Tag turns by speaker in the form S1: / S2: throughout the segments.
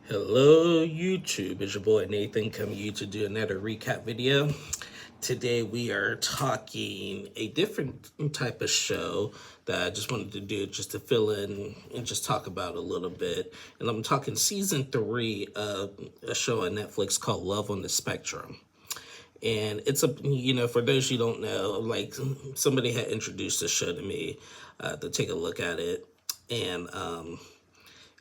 S1: Hello YouTube, it's your boy Nathan coming to you to do another recap video. Today we are talking a different type of show that I just wanted to do just to fill in and just talk about a little bit. And I'm talking season 3 of a show on Netflix called Love on the Spectrum. And it's for those you don't know, like somebody had introduced this show to me to take a look at it. And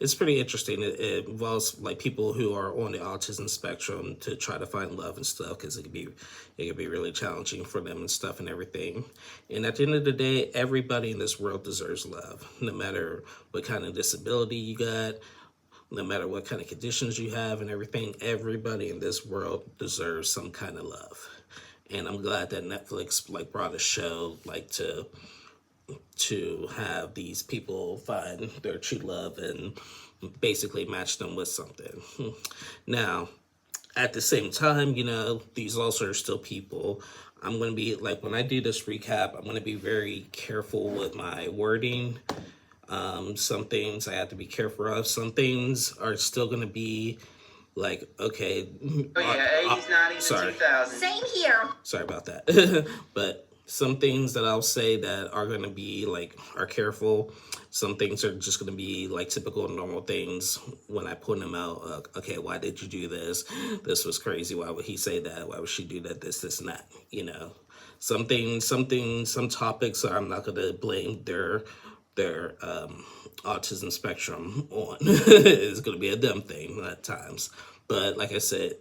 S1: it's pretty interesting. It involves like people who are on the autism spectrum to try to find love and stuff because it can be really challenging for them and stuff and everything. And at the end of the day, everybody in this world deserves love, no matter what kind of disability you got, no matter what kind of conditions you have and everything. Everybody in this world deserves some kind of love. And I'm glad that Netflix like brought a show like to have these people find their true love and basically match them with something. Now, at the same time, these also are still people. I'm going to be, like, when I do this recap, I'm going to be very careful with my wording. Some things I have to be careful of. Some things are still going to be like, okay.
S2: Oh yeah, 80s, 90s,
S1: sorry.
S2: and 2000s.
S3: Same here.
S1: Sorry about that. But some things that I'll say that are going to be like, are careful. Some things are just going to be like typical normal things when I point them out. Okay, why did you do this? This was crazy. Why would he say that? Why would she do that? This, and that, Some topics I'm not going to blame their autism spectrum on. It's going to be a dumb thing at times. But like I said,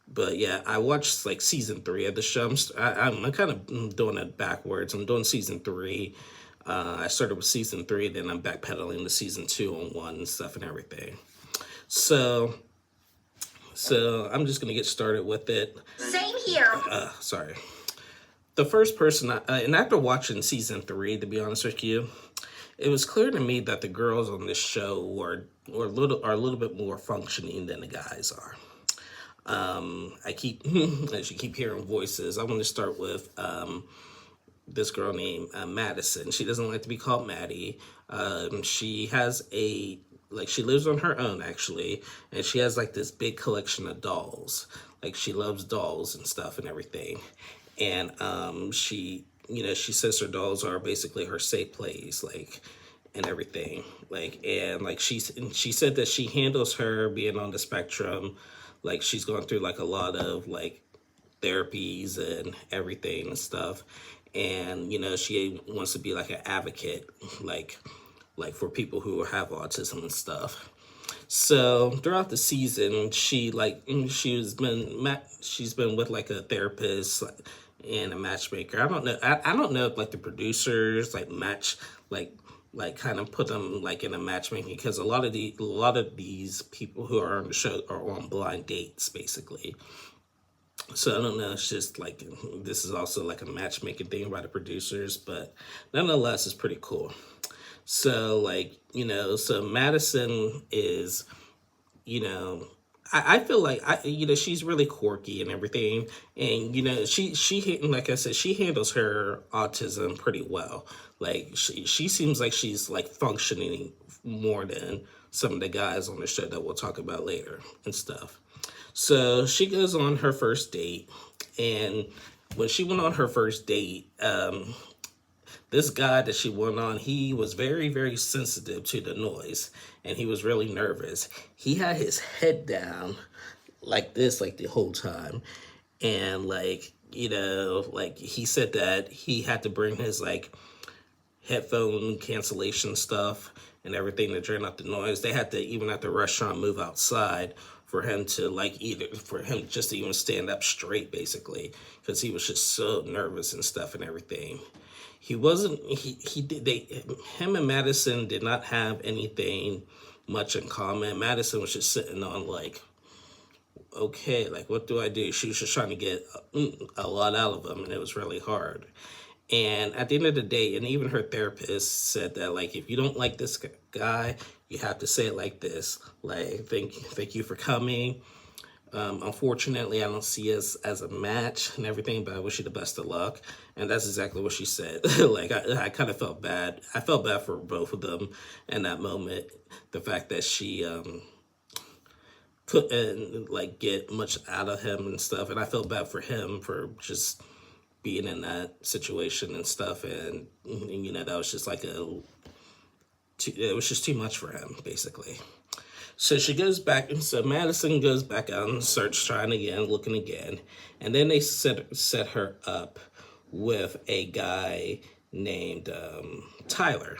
S1: but yeah, I watched like season 3 of the show. I'm kind of doing it backwards. I'm doing season 3. I started with season 3, then I'm backpedaling to season 2 on 1 and stuff and everything. So I'm just gonna get started with it.
S3: Same here.
S1: Sorry. The first person, and after watching season 3, to be honest with you, it was clear to me that the girls on this show are a little bit more functioning than the guys are. As you keep hearing voices, I want to start with this girl named Madison. She doesn't like to be called Maddie. She has she lives on her own actually, and she has like this big collection of dolls. Like she loves dolls and stuff and everything. And she says her dolls are basically her safe place, like, and everything. She said that she handles her being on the spectrum. Like she's going through like a lot of like therapies and everything and stuff. And, she wants to be like an advocate, like for people who have autism and stuff. So throughout the season, she's been with like a therapist and a matchmaker. I don't know. I don't know if like the producers like match like kind of put them like in a matchmaking, because a lot of these people who are on the show are on blind dates basically. So I don't know, it's just like this is also like a matchmaking thing by the producers, but nonetheless it's pretty cool. So so Madison is, I feel like she's really quirky and everything, and she like I said, she handles her autism pretty well. Like she seems like she's like functioning more than some of the guys on the show that we'll talk about later and stuff. So she goes on her first date, and when she went on her first date, this guy that she went on, he was very, very sensitive to the noise, and he was really nervous. He had his head down like this, like the whole time. And he said that he had to bring his like headphone cancellation stuff and everything to drain out the noise. They had to, even at the restaurant, move outside for him to just to even stand up straight, basically, because he was just so nervous and stuff and everything. Him and Madison did not have anything much in common. Madison was just sitting on like, okay, like what do I do? She was just trying to get a lot out of him, and it was really hard. And at the end of the day, and even her therapist said that, like, if you don't like this guy, you have to say it like this. Like, thank you for coming. Unfortunately, I don't see us as a match and everything, but I wish you the best of luck. And that's exactly what she said. Like, I kind of felt bad. I felt bad for both of them in that moment. The fact that she couldn't like get much out of him and stuff, and I felt bad for him for just being in that situation and stuff, and you know that was just like it was just too much for him basically. So she goes back, and so Madison goes back out and starts trying again, looking again, and then they set her up with a guy named Tyler.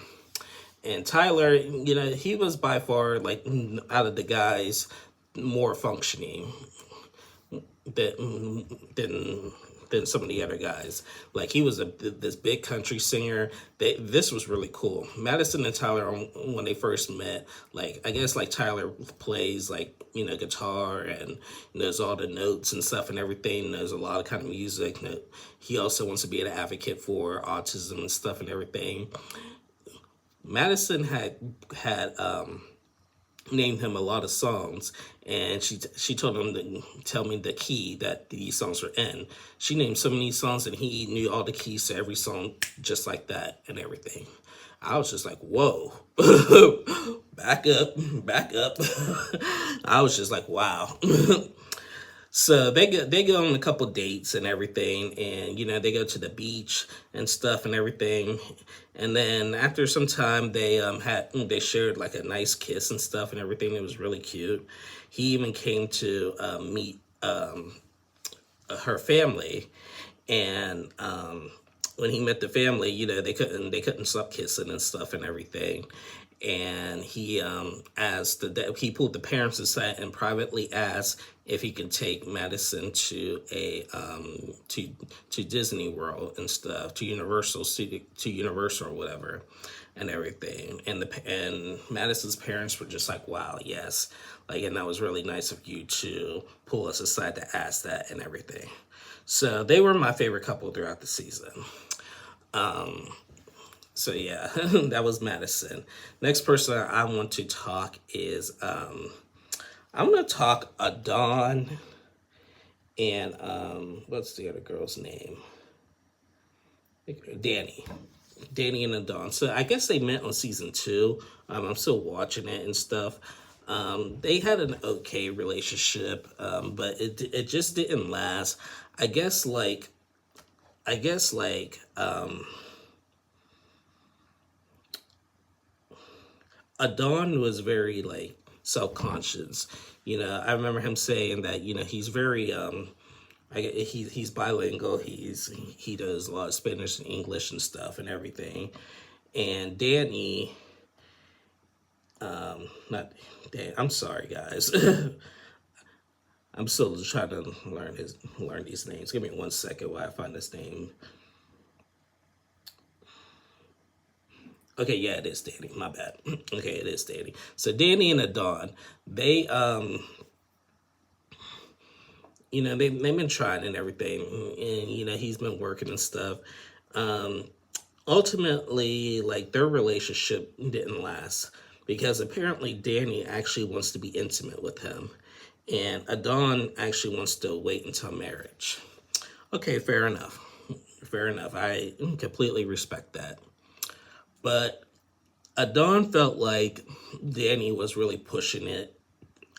S1: And Tyler, you know, he was by far like out of the guys more functioning than some of the other guys. Like he was this big country singer. This was really cool. Madison and Tyler, when they first met, like I guess like Tyler plays like, you know, guitar and knows all the notes and stuff and everything. Knows a lot of kind of music. He also wants to be an advocate for autism and stuff and everything. Madison had named him a lot of songs, and she told him to tell me the key that these songs were in. She named so many songs, and he knew all the keys to every song just like that and everything. I was just like, whoa, back up. I was just like, wow. So they go on a couple dates and everything, and you know they go to the beach and stuff and everything, and then after some time they shared like a nice kiss and stuff and everything. It was really cute. He even came to meet her family, and when he met the family, you know they couldn't stop kissing and stuff and everything. And he he pulled the parents aside and privately asked if he could take Madison to to Disney World and stuff, to Universal or whatever, and everything. And Madison's parents were just like, wow, yes, like, and that was really nice of you to pull us aside to ask that and everything. So they were my favorite couple throughout the season. So yeah, that was Madison. Next person I want to talk is I'm gonna talk Adon and what's the other girl's name? Danny and Adon. So I guess they met on season 2. I'm still watching it and stuff. They had an okay relationship, but it just didn't last. I guess Adon was very like self-conscious. You know, I remember him saying that, you know, he's very he's bilingual. He does a lot of Spanish and English and stuff and everything. And Danny, not Dan. I'm sorry, guys. I'm still trying to learn these names. Give me 1 second while I find this name. Okay, yeah, it is Danny. My bad. Okay, it is Danny. So Danny and Adon, they you know, they've been trying and everything, and you know, he's been working and stuff. Ultimately, like, their relationship didn't last because apparently Danny actually wants to be intimate with him, and Adon actually wants to wait until marriage. Okay, fair enough. I completely respect that. But Adon felt like Danny was really pushing it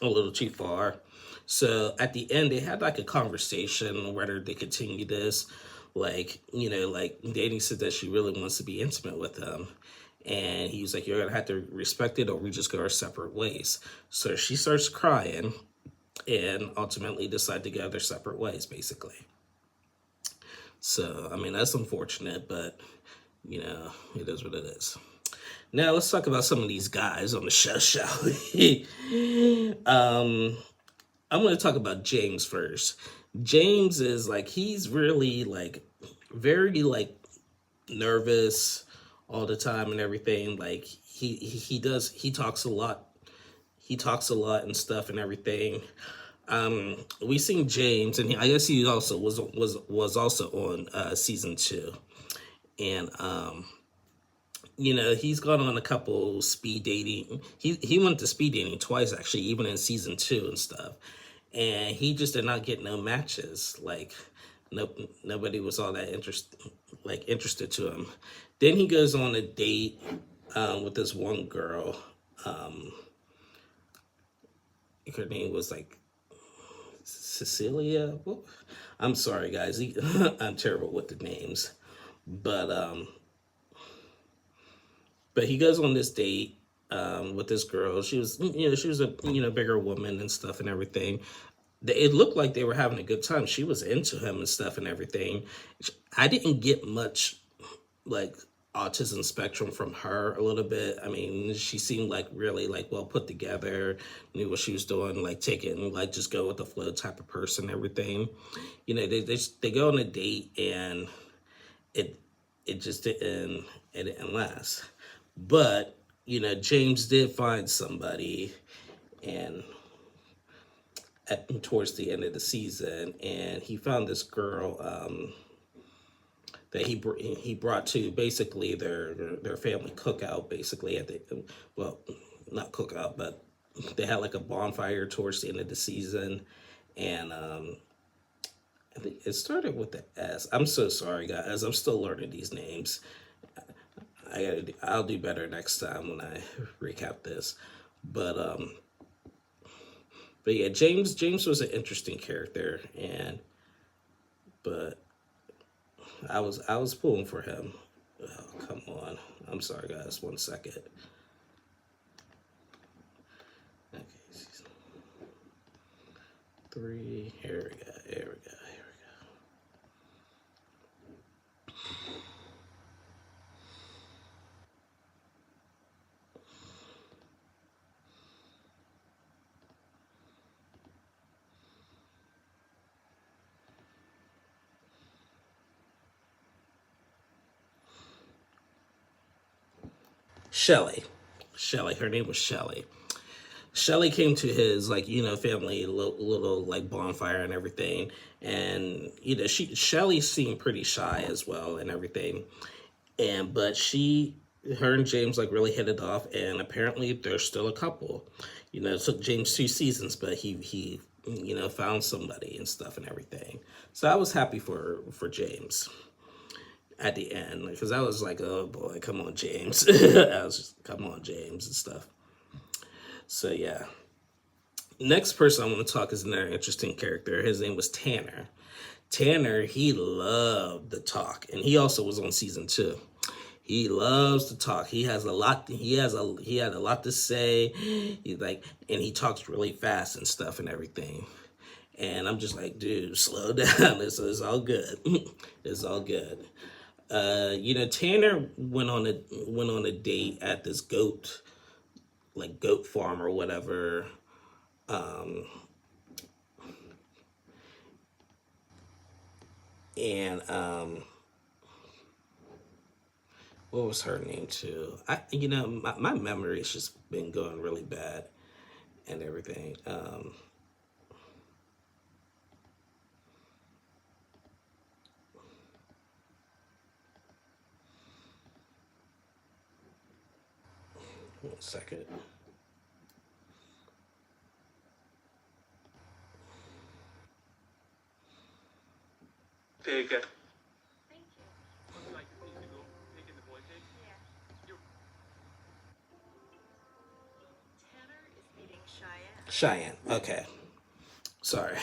S1: a little too far. So at the end, they had like a conversation whether they continue this. Like, you know, like Danny said that she really wants to be intimate with him. And he was like, you're going to have to respect it or we just go our separate ways. So she starts crying and ultimately decide to go their separate ways, basically. So, I mean, that's unfortunate, but, you know, it is what it is. Now, let's talk about some of these guys on the show, shall we? I'm going to talk about James first. James is, like, he's really, like, very, like, nervous all the time and everything. Like, he talks a lot. He talks a lot and stuff and everything. We seen James, and I guess he also was also on season 2. And, you know, he's gone on a couple speed dating. He went to speed dating twice, actually, even in season 2 and stuff. And he just did not get no matches. Like, nobody was all that interested to him. Then he goes on a date with this one girl. her name was like Cecilia. Well, I'm sorry, guys. I'm terrible with the names, but he goes on this date with this girl. She was, she was a bigger woman and stuff and everything. It looked like they were having a good time. She was into him and stuff and everything. I didn't get much like autism spectrum from her a little bit. I mean, she seemed like really like well put together, knew what she was doing, like taking like just go with the flow type of person and everything. They go on a date and it just didn't last. But James did find somebody, and towards the end of the season, and he found this girl that he brought to basically their family cookout, basically at the well, not cookout, but they had like a bonfire towards the end of the season, and I think it started with the S. I'm so sorry, guys. I'm still learning these names. I'll do better next time when I recap this, but yeah, James was an interesting character, but I was pulling for him. Oh, come on. I'm sorry, guys. 1 second. Okay, season 3. Here we go. Shelly. Her name was Shelly. Shelly came to his family little like bonfire and everything, and Shelly seemed pretty shy as well and everything, but her and James like really hit it off, and apparently they're still a couple. It took James 2 seasons, but he found somebody and stuff and everything. So I was happy for James at the end, because I was like, oh boy, come on, James. I was just, come on, James and stuff. So yeah. Next person I want to talk is another interesting character. His name was Tanner. Tanner, he loved to talk, and he also was on season 2. He loves to talk. He has a lot. He had a lot to say. And he talks really fast and stuff and everything. And I'm just like, dude, slow down. It's all good. It's all good. Tanner went on a date at this goat farm or whatever. And what was her name too? My memory's just been going really bad and everything. 1 second.
S2: Pig.
S1: Cheyenne. Okay. Sorry.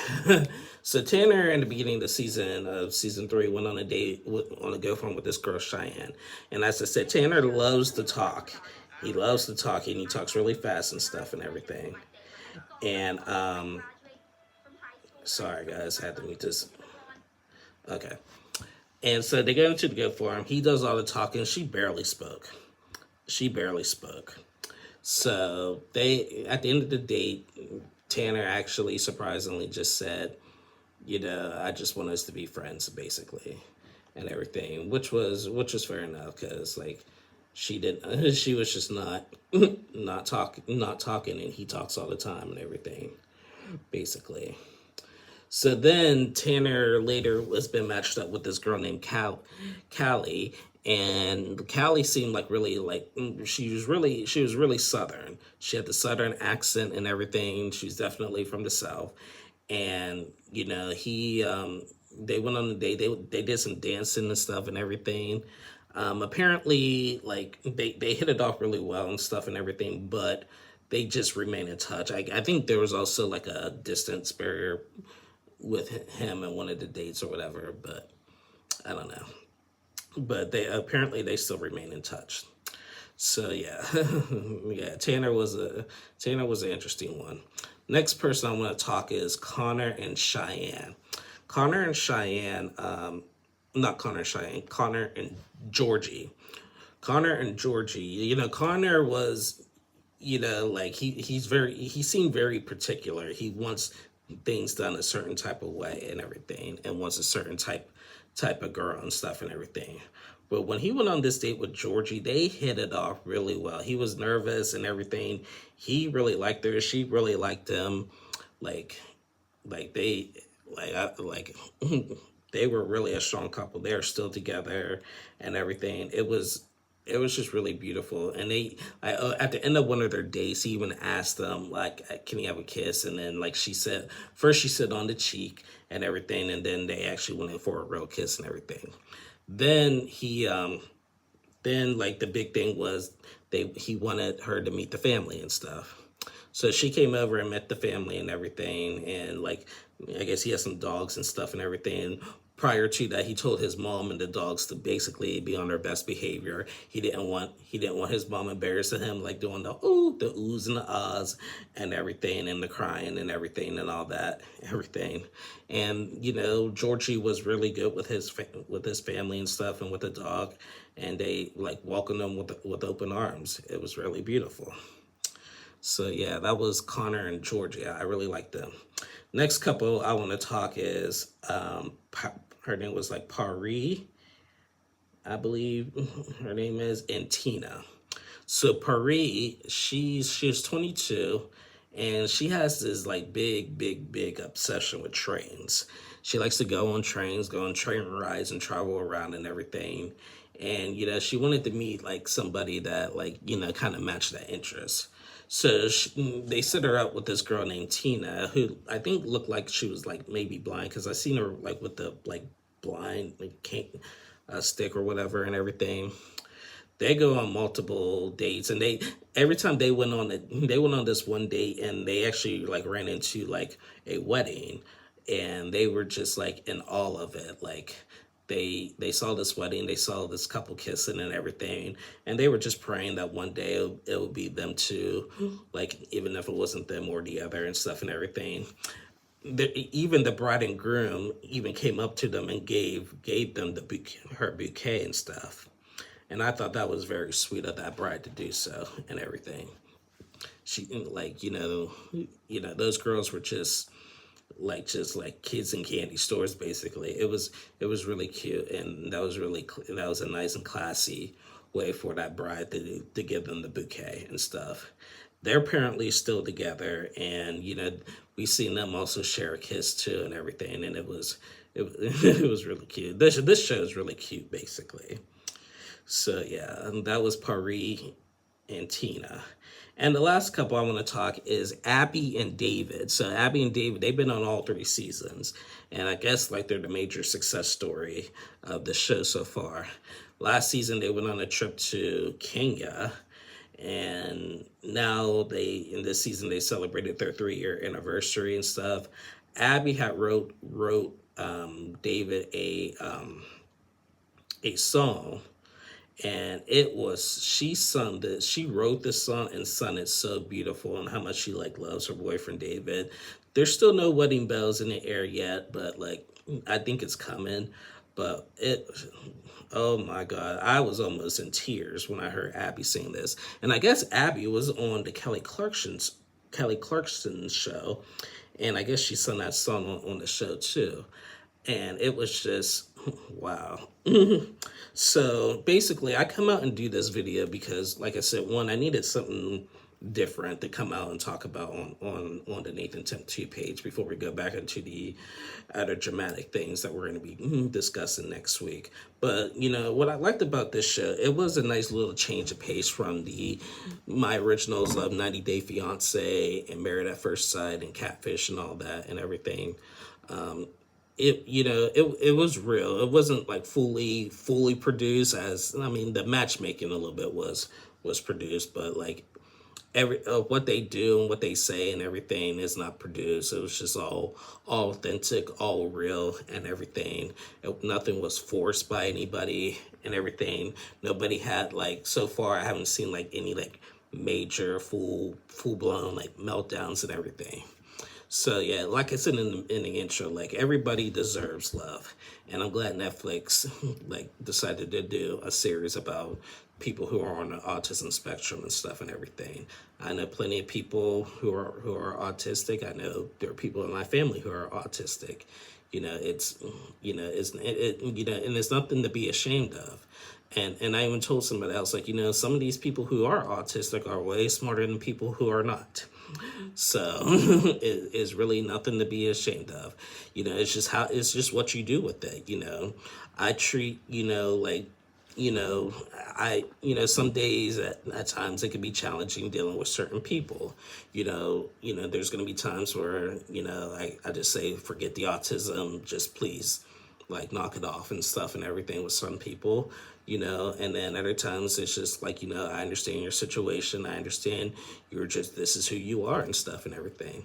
S1: So Tanner, in the beginning of the season 3, went on a date on a girlfriend with this girl Cheyenne, and as I said, Tanner loves to talk. He loves to talk, and he talks really fast and stuff and everything. And sorry guys, I had to mute this. Okay. And so they go into the go for him. He does all the talking. She barely spoke. So at the end of the date, Tanner actually surprisingly just said, I just want us to be friends, basically, and everything, which was fair enough, because she was just not talking, and he talks all the time and everything, basically. So then Tanner later has been matched up with this girl named Callie, and Callie seemed like really she was really Southern. She had the Southern accent and everything. She's definitely from the South, and they went on the date. They did some dancing and stuff and everything. Apparently, they hit it off really well and stuff and everything, but they just remain in touch. I think there was also like a distance barrier with him and one of the dates or whatever, but I don't know. But they still remain in touch. So yeah, yeah. Tanner was an interesting one. Next person I want to talk is Connor and Cheyenne. Connor and Cheyenne, not Connor and Cheyenne, Connor and Georgie. Connor and Georgie. You know, Connor was, you know, like he seemed very particular. He wants things done a certain type of way and everything, and wants a certain type of girl and stuff and everything. But when he went on this date with Georgie, they hit it off really well. He was nervous and everything. He really liked her. She really liked him. Like, they, they were really a strong couple. They are still together and everything. It was just really beautiful. And at the end of one of their dates, he even asked them, like, can he have a kiss? And then, like, first she said on the cheek and everything, and then they actually went in for a real kiss and everything. Then like the big thing was he wanted her to meet the family and stuff. So she came over and met the family and everything, and like I guess he has some dogs and stuff and everything. Prior to that, he told his mom and the dogs to basically be on their best behavior. He didn't want his mom embarrassing him, like doing the oohs and the ahs and everything, and the crying and everything and all that, everything. And you know, Georgie was really good with his family and stuff, and with the dog, and they like welcomed him with open arms. It was really beautiful. So yeah, that was Connor and Georgia. I really like them. Next couple I want to talk is her name was like Pari, I believe her name is, and Tina. So Pari, she's 22, and she has this like big obsession with trains. She likes to go on trains, go on train rides, and travel around and everything. And you know, she wanted to meet like somebody that like, you know, kind of matched that interest. So they set her up with this girl named Tina, who I think looked like she was like maybe blind, because I seen her like with the like blind like stick or whatever and everything. They go on multiple dates, and every time they went on this one date, and they actually like ran into like a wedding, and they were just like in all of it. Like they saw this wedding, they saw this couple kissing and everything, and they were just praying that one day it would be them two, like even if it wasn't them or the other and stuff and everything. Even the bride and groom even came up to them and gave them her bouquet and stuff. And I thought that was very sweet of that bride to do so and everything. She like, those girls were just like kids in candy stores basically. It was really cute, and that was a nice and classy way for that bride to give them the bouquet and stuff. They're apparently still together, and we seen them also share a kiss too and everything, and it was really cute. This show is really cute basically. So yeah, that was Pari and Tina. And the last couple I want to talk is Abby and David. So Abby and David, they've been on all 3 seasons. And I guess like they're the major success story of the show so far. Last season, they went on a trip to Kenya. And now in this season, they celebrated their 3-year anniversary and stuff. Abby had wrote David a song. And she wrote this song and sung it so beautiful, and how much she like loves her boyfriend David. There's still no wedding bells in the air yet, but like I think it's coming. But oh my God, I was almost in tears when I heard Abby sing this. And I guess Abby was on the Kelly Clarkson show, and I guess she sung that song on the show too. And it was just, wow. So basically, I come out and do this video because, like I said, one, I needed something different to come out and talk about on the Nathan Temp 2 page before we go back into the other dramatic things that we're going to be discussing next week. But, what I liked about this show, it was a nice little change of pace from my originals of 90 Day Fiance and Married at First Sight and Catfish and all that and everything. It was real. It wasn't like fully produced, the matchmaking a little bit was produced, but like what they do and what they say and everything is not produced. It was just all authentic, all real, and everything. Nothing was forced by anybody and everything. Nobody had like, so far I haven't seen like any like major full blown like meltdowns and everything. So yeah, like I said in the intro, like everybody deserves love, and I'm glad Netflix like decided to do a series about people who are on the autism spectrum and stuff and everything. I know plenty of people who are autistic. I know there are people in my family who are autistic. It's and it's nothing to be ashamed of. And I even told somebody else, like, some of these people who are autistic are way smarter than people who are not. So it's really nothing to be ashamed of. It's just what you do with it. I treat, like, some days at times it can be challenging dealing with certain people. There's going to be times where, I just say, forget the autism, just please, like, knock it off and stuff and everything with some people, and then other times it's just like, I understand your situation. I understand this is who you are and stuff and everything.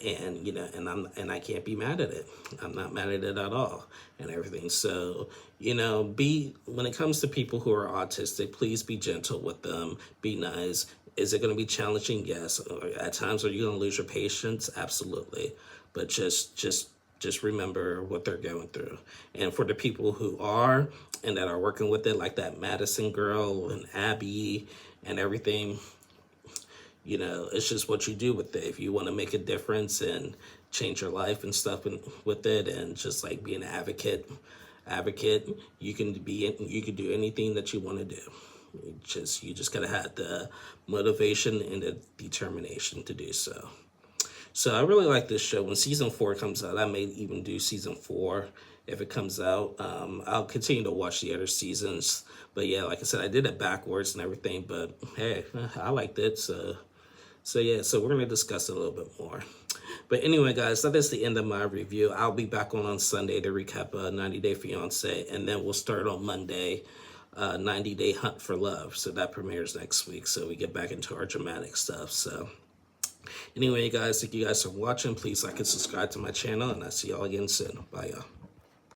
S1: And, and I can't be mad at it. I'm not mad at it at all and everything. So, when it comes to people who are autistic, please be gentle with them, be nice. Is it going to be challenging? Yes. At times, are you going to lose your patience? Absolutely. But just remember what they're going through. And for the people who are and that are working with it, like that Madison girl and Abby and everything, it's just what you do with it. If you want to make a difference and change your life and stuff with it, and just like be an advocate, you can do anything that you want to do. You just gotta have the motivation and the determination to do so. So I really like this show. When season 4 comes out, I may even do season 4 if it comes out. I'll continue to watch the other seasons. But yeah, like I said, I did it backwards and everything. But hey, I liked it. So yeah, so we're going to discuss it a little bit more. But anyway, guys, that is the end of my review. I'll be back on Sunday to recap 90 Day Fiancé. And then we'll start on Monday, 90 Day Hunt for Love. So that premieres next week. So we get back into our dramatic stuff. So anyway, guys, thank you guys for watching. Please like and subscribe to my channel, and I'll see y'all again soon. Bye, y'all.